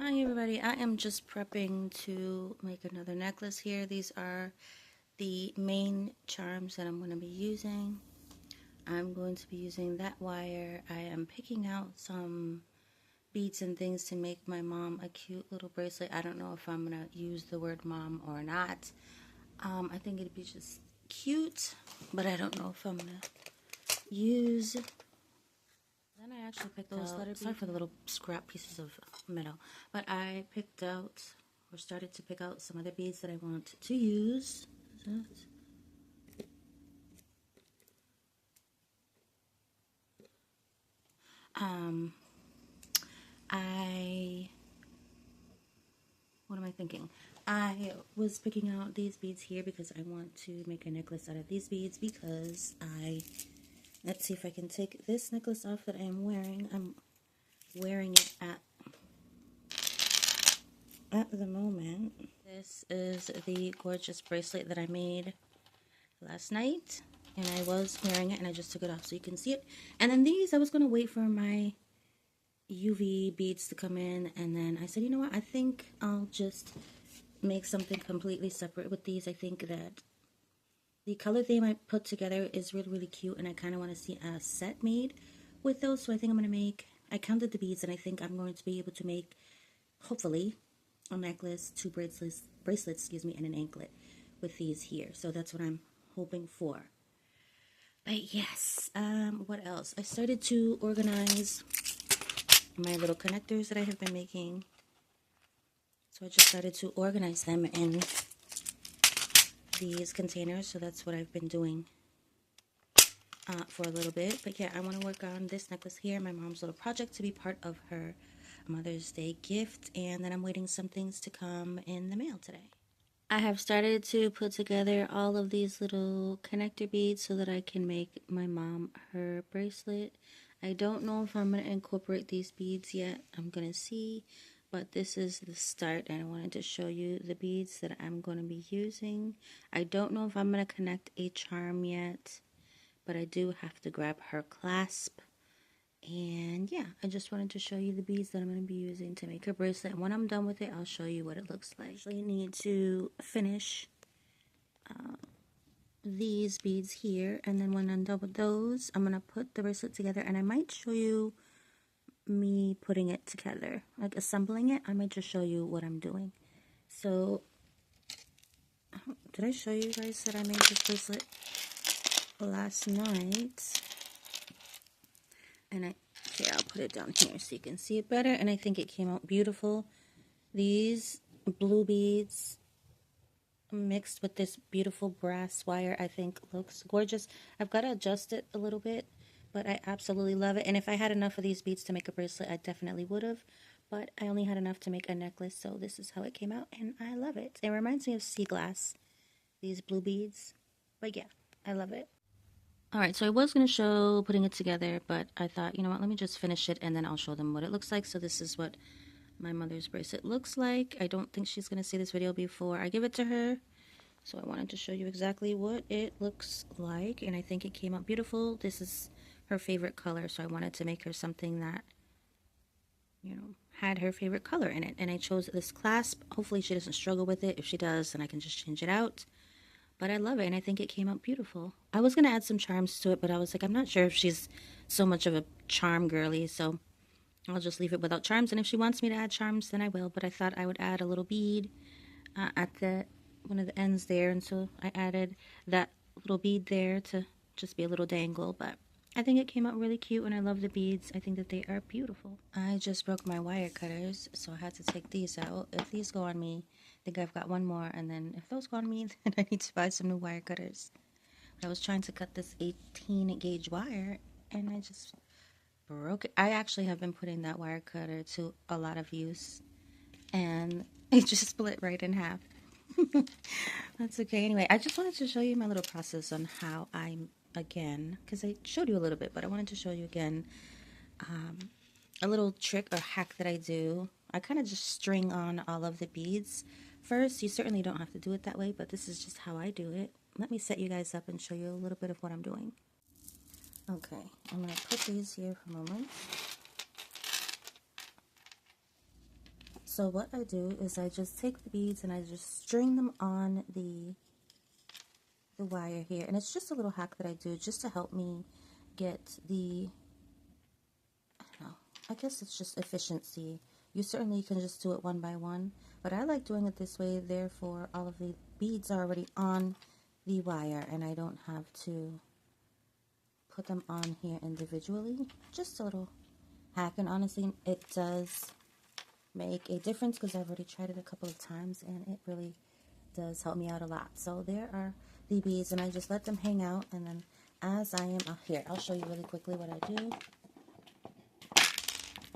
Hi everybody, I am just prepping to make another necklace here. These are the main charms that I'm going to be using. I'm going to be using that wire. I am picking out some beads and things to make my mom a cute little bracelet. I don't know if I'm going to use the word mom or not. I think it'd be just cute, but I don't know if I'm going to use... Then I actually picked those letter beads. Sorry for the little scrap pieces of metal. But I picked out, or started to pick out some other beads that I want to use. What am I thinking? I was picking out these beads here because I want to make a necklace out of these beads because let's see if I can take this necklace off that I am wearing. I'm wearing it at the moment. This is the gorgeous bracelet that I made last night, and I was wearing it and I just took it off so you can see it. And then these, I was going to wait for my UV beads to come in, and then I said, you know what, I think I'll just make something completely separate with these. I think that the color theme I put together is really, really cute, and I kind of want to see a set made with those. So I think I'm going to make, I counted the beads, and I think I'm going to be able to make, hopefully, a necklace, two bracelets, excuse me, and an anklet with these here. So that's what I'm hoping for. But yes, what else? I started to organize my little connectors that I have been making. So I just started to organize them in these containers, so that's what I've been doing for a little bit. But yeah, I want to work on this necklace here, my mom's little project, to be part of her Mother's Day gift, and then I'm waiting some things to come in the mail today. I have started to put together all of these little connector beads so that I can make my mom her bracelet. I don't know if I'm going to incorporate these beads yet. I'm going to see. But this is the start, and I wanted to show you the beads that I'm going to be using. I don't know if I'm going to connect a charm yet, but I do have to grab her clasp. And yeah, I just wanted to show you the beads that I'm going to be using to make her bracelet. And when I'm done with it, I'll show you what it looks like. I actually need to finish these beads here, and then when I'm done with those, I'm going to put the bracelet together, and I might show you me putting it together, like assembling it. I might just show you what I'm doing. So did I show you guys that I made this bracelet last night? And okay, I'll put it down here so you can see it better, and I think it came out beautiful. These blue beads mixed with this beautiful brass wire, I think looks gorgeous. I've got to adjust it a little bit, but I absolutely love it. And if I had enough of these beads to make a bracelet, I definitely would have. But I only had enough to make a necklace, so this is how it came out, and I love it. It reminds me of sea glass, these blue beads. But yeah, I love it. Alright, so I was going to show putting it together, but I thought, you know what, let me just finish it, and then I'll show them what it looks like. So this is what my mother's bracelet looks like. I don't think she's going to see this video before I give it to her. So I wanted to show you exactly what it looks like, and I think it came out beautiful. This is her favorite color, so I wanted to make her something that, you know, had her favorite color in it. And I chose this clasp. Hopefully she doesn't struggle with it. If she does, then I can just change it out. But I love it, and I think it came out beautiful. I was going to add some charms to it, but I was like, I'm not sure if she's so much of a charm girly, so I'll just leave it without charms. And if she wants me to add charms, then I will. But I thought I would add a little bead at the one of the ends there, and so I added that little bead there to just be a little dangle. But I think it came out really cute, and I love the beads. I think that they are beautiful. I just broke my wire cutters, so I had to take these out. If these go on me, I think I've got one more, and then if those go on me, then I need to buy some new wire cutters. But I was trying to cut this 18 gauge wire, and I just broke it. I actually have been putting that wire cutter to a lot of use, and it just split right in half. That's okay. Anyway, I just wanted to show you my little process on how again, because I showed you a little bit, but I wanted to show you again a little trick or hack that I do. I kind of just string on all of the beads first. You certainly don't have to do it that way, but this is just how I do it. Let me set you guys up and show you a little bit of what I'm doing. Okay, I'm going to put these here for a moment. So what I do is I just take the beads and I just string them on the wire here, and it's just a little hack that I do just to help me get the, I don't know, I guess it's just efficiency. You certainly can just do it one by one, but I like doing it this way, therefore all of the beads are already on the wire and I don't have to put them on here individually. Just a little hack, and honestly it does make a difference because I've already tried it a couple of times and it really does help me out a lot. So there are the beads, and I just let them hang out, and then as I am here, I'll show you really quickly what I do.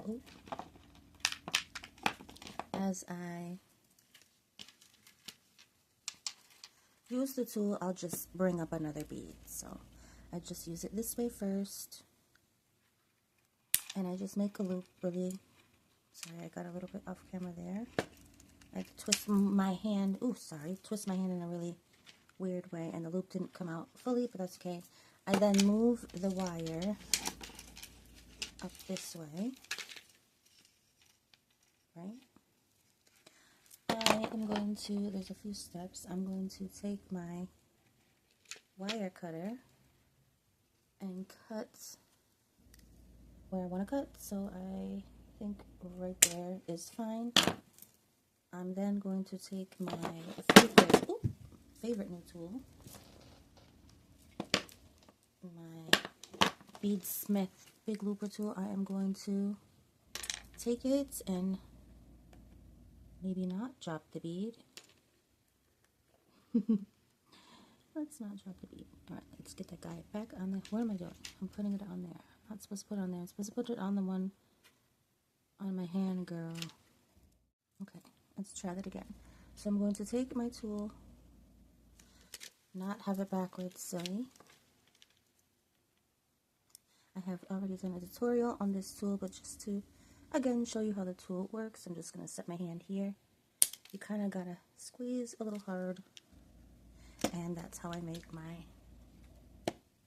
Ooh. As I use the tool, I'll just bring up another bead. So I just use it this way first, and I just make a loop really. Sorry, I got a little bit off camera there. I twist my hand, twist my hand in a really weird way, and the loop didn't come out fully, but that's okay. I then move the wire up this way, right? I am going to, there's a few steps, I'm going to take my wire cutter and cut where I want to cut, so I think right there is fine. I'm then going to take my favorite new tool, my Beadsmith Big Looper tool. I am going to take it and maybe not drop the bead. Let's not drop the bead. Alright, let's get that guy back on there. What am I doing? I'm putting it on there. I'm not supposed to put it on there. I'm supposed to put it on the one on my hand, girl. Okay, let's try that again. So I'm going to take my tool, not have it backwards, silly. I have already done a tutorial on this tool, but just to, again, show you how the tool works, I'm just going to set my hand here. You kind of got to squeeze a little hard, and that's how I make my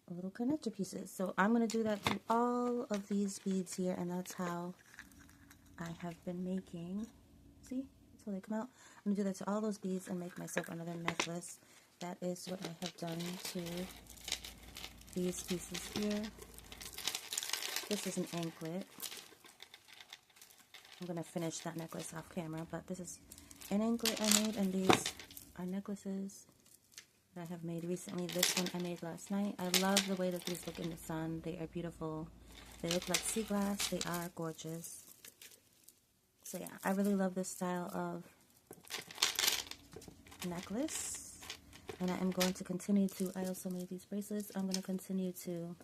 little connector pieces. So I'm going to do that to all of these beads here, and that's how I have been making, see, that's how they come out. I'm going to do that to all those beads and make myself another necklace. That is what I have done to these pieces here. This is an anklet. I'm going to finish that necklace off camera, but this is an anklet I made, and these are necklaces that I have made recently. This one I made last night. I love the way that these look in the sun. They are beautiful. They look like sea glass. They are gorgeous. So yeah, I really love this style of necklace, and I am going to continue to, I also made these bracelets. I'm going to continue to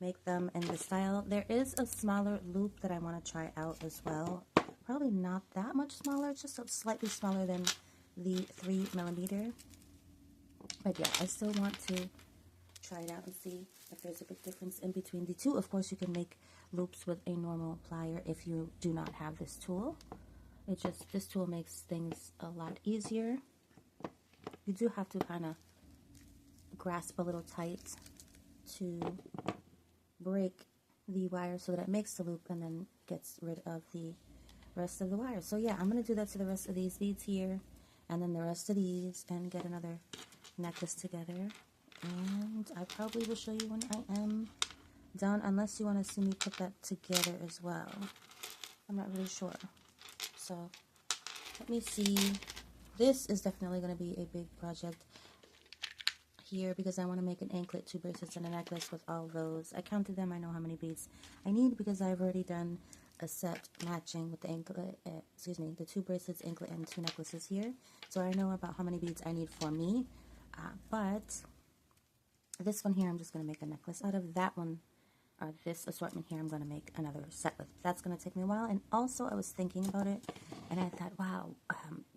make them in this style. There is a smaller loop that I want to try out as well. Probably not that much smaller, just slightly smaller than the 3mm. But yeah, I still want to try it out and see if there's a big difference in between the two. Of course, you can make loops with a normal plier if you do not have this tool. This tool makes things a lot easier. You do have to kind of grasp a little tight to break the wire so that it makes the loop and then gets rid of the rest of the wire. So yeah, I'm going to do that to the rest of these beads here, and then the rest of these, and get another necklace together. And I probably will show you when I am done, unless you want to see me put that together as well. I'm not really sure. So let me see. This is definitely going to be a big project here because I want to make an anklet, 2 bracelets, and a necklace with all those. I counted them. I know how many beads I need because I've already done a set matching with the anklet, the 2 bracelets, anklet, and 2 necklaces here. So I know about how many beads I need for me. But this one here, I'm just going to make a necklace out of. That one, or this assortment here, I'm going to make another set with. That's going to take me a while. And also, I was thinking about it, and I thought, wow,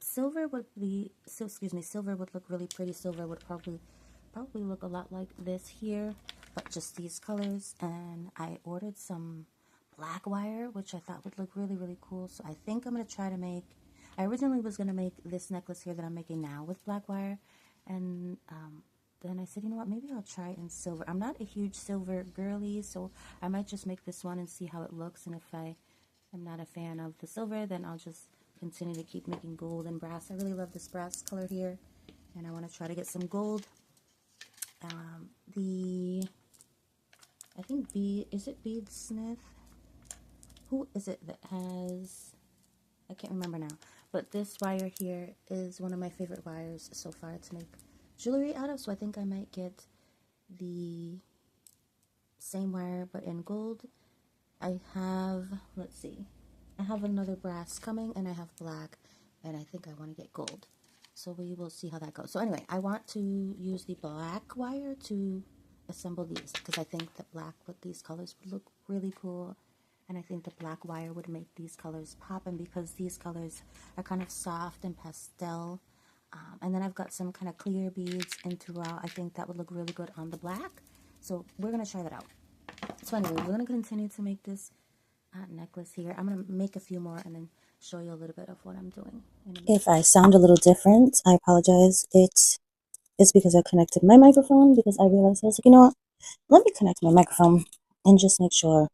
silver would look really pretty. Silver would probably look a lot like this here, but just these colors. And I ordered some black wire, which I thought would look really, really cool. So I think I'm going to try to make, I originally was going to make this necklace here that I'm making now with black wire, and then I said, you know what, maybe I'll try in silver. I'm not a huge silver girly, so I might just make this one and see how it looks, and if I am not a fan of the silver, then I'll just continue to keep making gold and brass. I really love this brass color here, and I want to try to get some gold. I think is it Beadsmith? Who is it that has, I can't remember now, but this wire here is one of my favorite wires so far to make jewelry out of, so I think I might get the same wire but in gold. I have, let's see, I have another brass coming, and I have black, and I think I want to get gold. So we will see how that goes. So anyway, I want to use the black wire to assemble these, because I think the black with these colors would look really cool, and I think the black wire would make these colors pop, and because these colors are kind of soft and pastel, and then I've got some kind of clear beads in throughout, I think that would look really good on the black. So we're going to try that out. So anyway, we're going to continue to make this necklace here. I'm going to make a few more and then show you a little bit of what I'm doing. If I sound a little different, I apologize. It is because I connected my microphone, because I realized I was like, you know what, let me connect my microphone and just make sure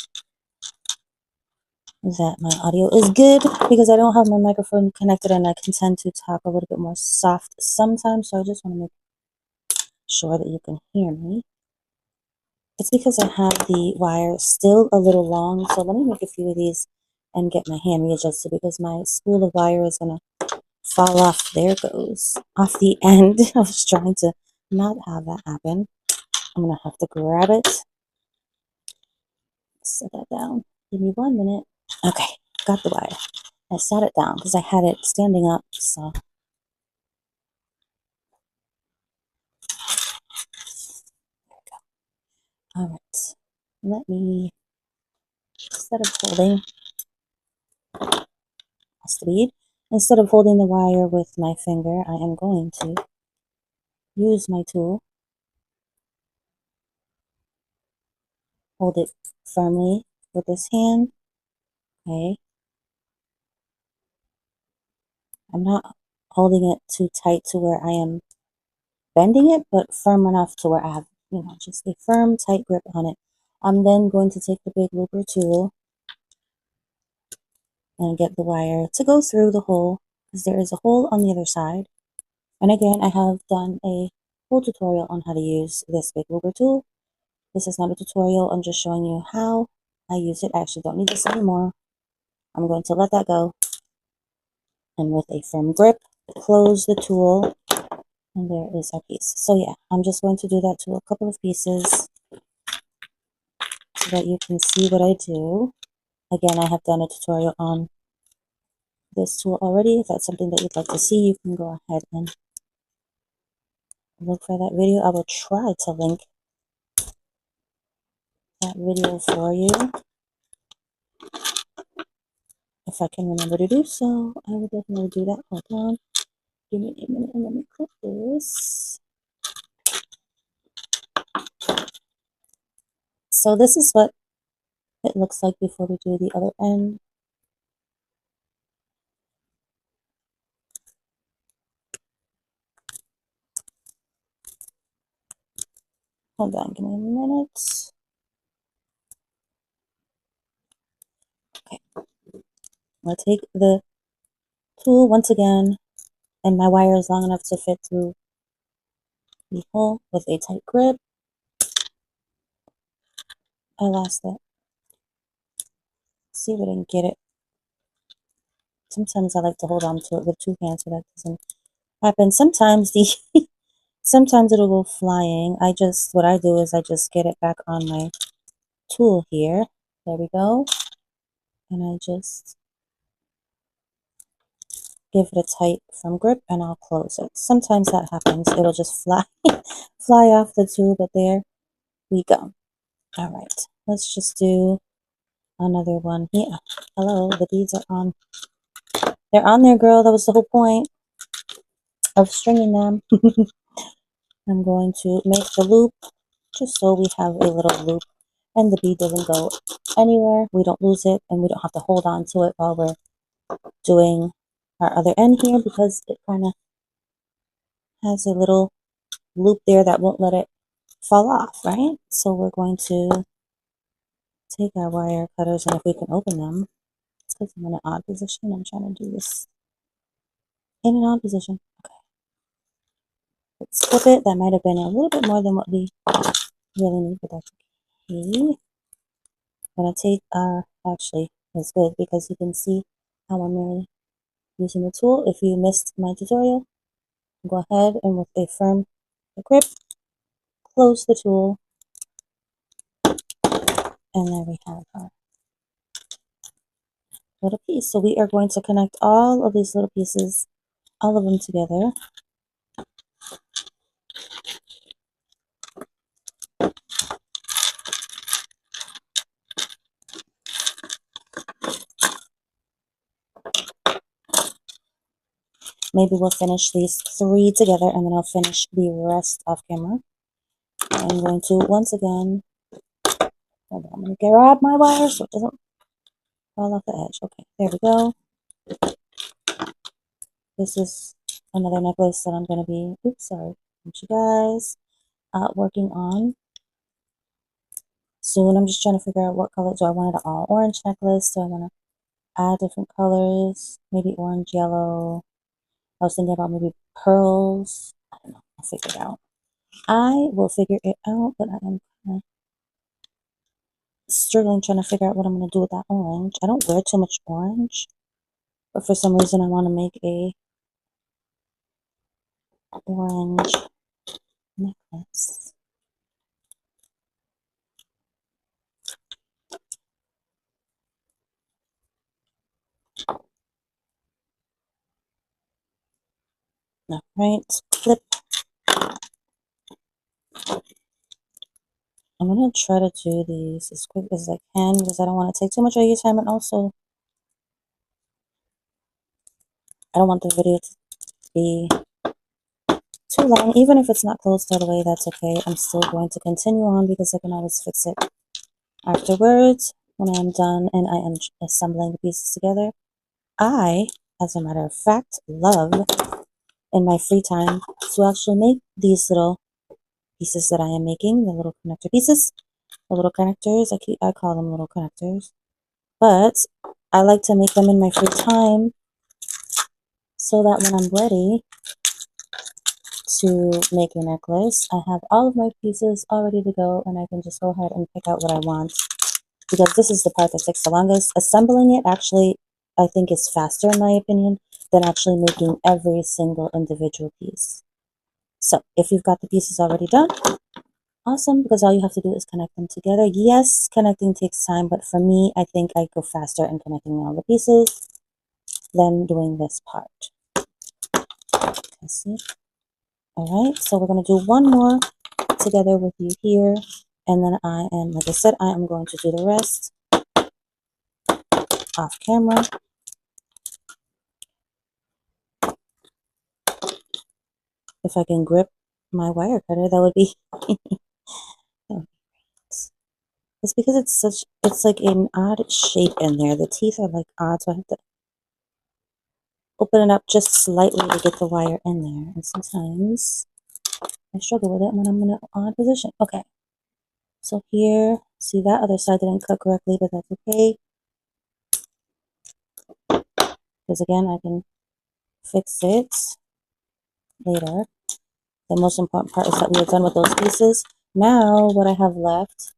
that my audio is good, because I don't have my microphone connected and I can tend to talk a little bit more soft sometimes, so I just want to make sure that you can hear me. It's because I have the wire still a little long, so let me make a few of these and get my hand readjusted, because my spool of wire is going to fall off. There it goes. Off the end. I was trying to not have that happen. I'm going to have to grab it. Set that down. Give me 1 minute. Okay, got the wire. I sat it down because I had it standing up, so. There we go. All right. Let me, instead of holding, that's the bead. Instead of holding the wire with my finger, I am going to use my tool. Hold it firmly with this hand. Okay. I'm not holding it too tight to where I am bending it, but firm enough to where I have, just a firm, tight grip on it. I'm then going to take the big looper tool and get the wire to go through the hole, because there is a hole on the other side. And again, I have done a full tutorial on how to use this big looper tool. This is not a tutorial, I'm just showing you how I use it. I actually don't need this anymore. I'm going to let that go, and with a firm grip, close the tool, and there is our piece. So yeah, I'm just going to do that to a couple of pieces so that you can see what I do. Again, I have done a tutorial on this tool already. If that's something that you'd like to see, you can go ahead and look for that video. I will try to link that video for you. If I can remember to do so, I will definitely do that. Hold on. Give me a minute and let me clip this. So this is what it looks like before we do the other end. Hold on, give me a minute. Okay. I'll take the tool once again, and my wire is long enough to fit through the hole with a tight grip. I lost it. See if I can get it. Sometimes I like to hold on to it with two hands so that doesn't happen. Sometimes sometimes it'll go flying. What I do is I just get it back on my tool here. There we go. And I just give it a tight firm grip, and I'll close it. Sometimes that happens. It'll just fly off the tool, but there we go. All right. Let's just do another one here. Hello, the beads are on. They're on there, girl. That was the whole point of stringing them. I'm going to make the loop just so we have a little loop and the bead doesn't go anywhere. We don't lose it, and we don't have to hold on to it while we're doing our other end here, because it kind of has a little loop there that won't let it fall off, right? So we're going to take our wire cutters, and if we can open them, it's because I'm in an odd position. I'm trying to do this in an on position. Okay. Let's flip it. That might have been a little bit more than what we really need, but that's okay. I'm gonna take actually it's good because you can see how I'm really using the tool. If you missed my tutorial, go ahead and with a firm grip, close the tool, and there we have our little piece. So we are going to connect all of these little pieces, all of them together. Maybe we'll finish these 3 together and then I'll finish the rest off camera. I'm going to once again, hold on, I'm going to grab my wire so it doesn't fall off the edge. Okay, there we go. This is another necklace that I'm going to be, oops, sorry, you guys, working on soon. I'm just trying to figure out what color. Do I want it an all orange necklace? Do I want to add different colors? Maybe orange, yellow. I was thinking about maybe pearls. I don't know. I'll figure it out. I will figure it out, but I am kind of struggling trying to figure out what I'm going to do with that orange. I don't wear too much orange, but for some reason I want to make a orange necklace. All right, flip. I'm going to try to do these as quick as I can because I don't want to take too much of your time, and also I don't want the video to be too long. Even if it's not closed all the way, that's okay. I'm still going to continue on because I can always fix it afterwards when I am done and I am assembling the pieces together. I, as a matter of fact, love in my free time to actually make these little pieces that I am making, the little connector pieces, the little connectors. I call them little connectors, but I like to make them in my free time so that when I'm ready to make a necklace, I have all of my pieces all ready to go and I can just go ahead and pick out what I want, because this is the part that takes the longest. Assembling it actually, I think, is faster in my opinion than actually making every single individual piece. So if you've got the pieces already done, awesome, because all you have to do is connect them together. Yes, connecting takes time, but for me, I think I go faster in connecting all the pieces than doing this part. Let's see. All right, so we're going to do one more together with you here, and then I am, like I said, I am going to do the rest off camera. If I can grip my wire cutter, that would be it's because it's like an odd shape in there. The teeth are like odd, so I have to open it up just slightly to get the wire in there, and sometimes I struggle with it when I'm in an odd position. Okay, so here, see, that other side didn't cut correctly, but that's okay, because again, I can fix it later. The most important part is that we are done with those pieces. Now what I have left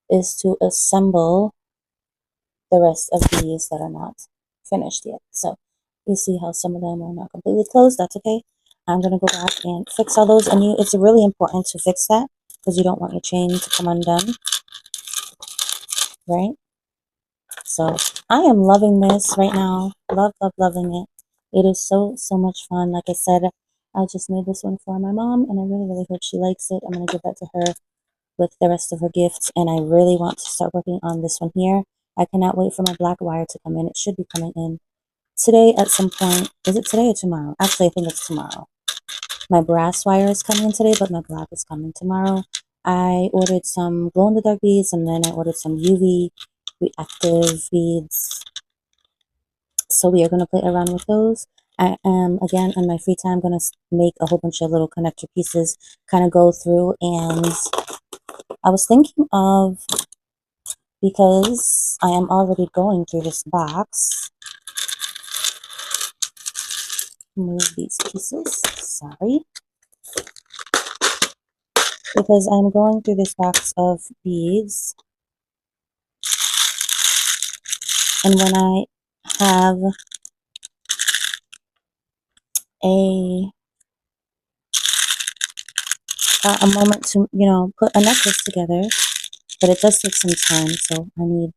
is to assemble the rest of these that are not finished yet. So you see how some of them are not completely closed. That's okay. I'm going to go back and fix all those. And it's really important to fix that because you don't want your chain to come undone, right? So I am loving this right now. Loving it. It is so much fun. Like I said, I just made this one for my mom and I really hope she likes it. I'm going to give that to her with the rest of her gifts, and I really want to start working on this one here. I cannot wait for my black wire to come in. It should be coming in today at some point. Is it today or tomorrow? Actually, I think it's tomorrow. My brass wire is coming in today, but my black is coming tomorrow. I ordered some glow-in-the-dark beads, and then I ordered some UV reactive beads. So we are going to play around with those. I am, again, on my free time, going to make a whole bunch of little connector pieces, kind of go through, and I was thinking of, because I am already going through this box, move these pieces. Sorry. Because I'm going through this box of beads. And when I have a moment to, put a necklace together, but it does take some time, so I need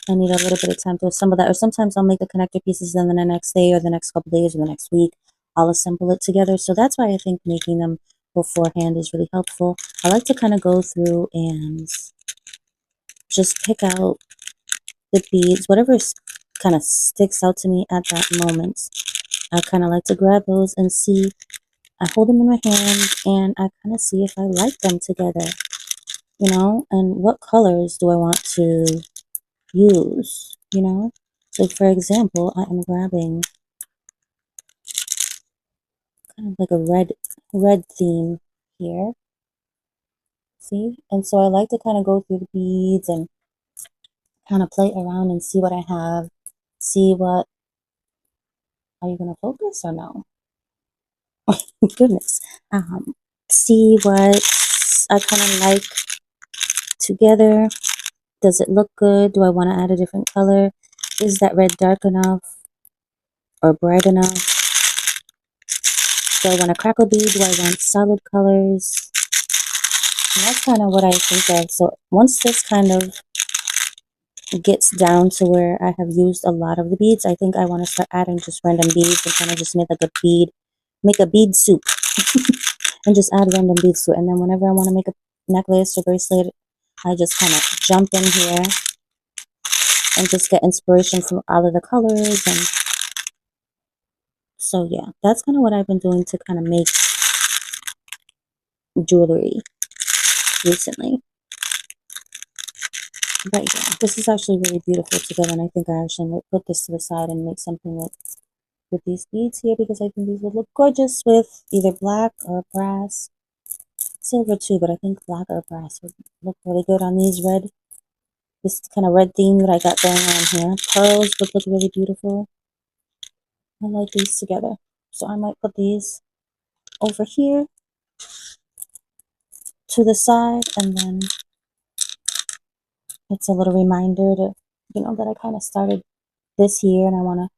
a little bit of time to assemble that. Or sometimes I'll make the connector pieces, and then the next day or the next couple days or the next week, I'll assemble it together. So that's why I think making them beforehand is really helpful. I like to kind of go through and just pick out the beads, whatever kind of sticks out to me at that moment. I kind of like to grab those and see. I hold them in my hand and I kind of see if I like them together, and what colors do I want to use, Like, for example, I am grabbing kind of like a red theme here. See? And so I like to kind of go through the beads and kind of play around and see what I have. See what, are you going to focus or no? Goodness. See what I kind of like together. Does it look good? Do I want to add a different color? Is that red dark enough or bright enough? Do I want a crackle bead? Do I want solid colors? And that's kind of what I think of. So once this kind of gets down to where I have used a lot of the beads, I think I want to start adding just random beads and kind of just make like make a bead soup and just add random beads to it. And then whenever I want to make a necklace or bracelet, I just kind of jump in here and just get inspiration from all of the colors. And so yeah, that's kind of what I've been doing to kind of make jewelry recently. But yeah, this is actually really beautiful together, and I think I actually might put this to the side and make something with these beads here, because I think these would look gorgeous with either black or brass. Silver too, but I think black or brass would look really good on this kind of red theme that I got going on here. Pearls would look really beautiful. I like these together. So I might put these over here to the side, and then it's a little reminder to, that I kind of started this here and I want to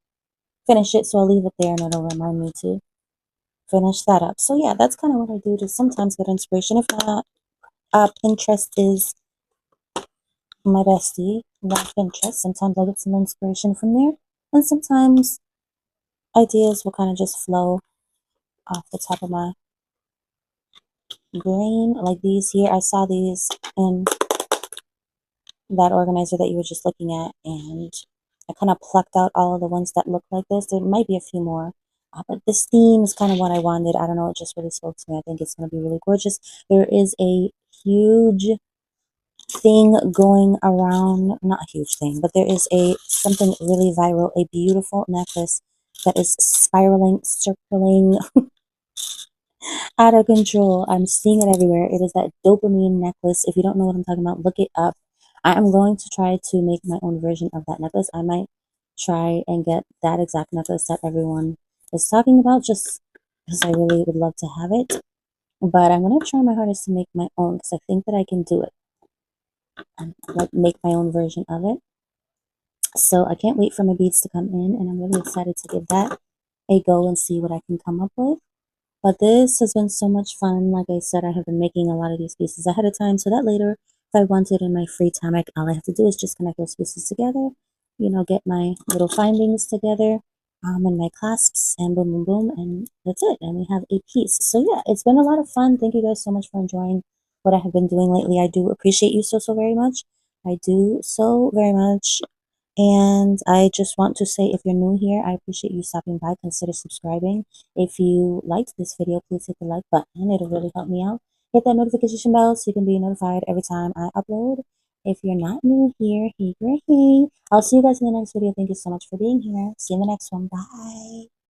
finish it. So I'll leave it there and it'll remind me to finish that up. So yeah, that's kind of what I do to sometimes get inspiration. If not, Pinterest is my bestie. Love Pinterest. Sometimes I get some inspiration from there, and sometimes ideas will kind of just flow off the top of my brain. Like these here, I saw these in that organizer that you were just looking at, and I kind of plucked out all of the ones that look like this. There might be a few more, but this theme is kind of what I wanted. I don't know, it just really spoke to me. I think it's going to be really gorgeous. There is a huge thing going around, not a huge thing, but there is something really viral, a beautiful necklace that is spiraling, circling out of control. I'm seeing it everywhere. It is that dopamine necklace. If you don't know what I'm talking about, look it up. I am going to try to make my own version of that necklace. I might try and get that exact necklace that everyone is talking about, just because I really would love to have it. But I'm going to try my hardest to make my own, because I think that I can do it. And like make my own version of it. So I can't wait for my beads to come in, and I'm really excited to give that a go and see what I can come up with. But this has been so much fun. Like I said, I have been making a lot of these pieces ahead of time, so that later, if I wanted in my free time, all I have to do is just connect those pieces together, get my little findings together, and my clasps, and boom, boom, boom, and that's it. And we have a piece. So yeah, it's been a lot of fun. Thank you guys so much for enjoying what I have been doing lately. I do appreciate you so very much. I do so very much. And I just want to say, if you're new here, I appreciate you stopping by. Consider subscribing. If you liked this video, please hit the like button. It'll really help me out. Hit that notification bell so you can be notified every time I upload. If you're not new here, hey girl, hey. I'll see you guys in the next video. Thank you so much for being here. See you in the next one. Bye.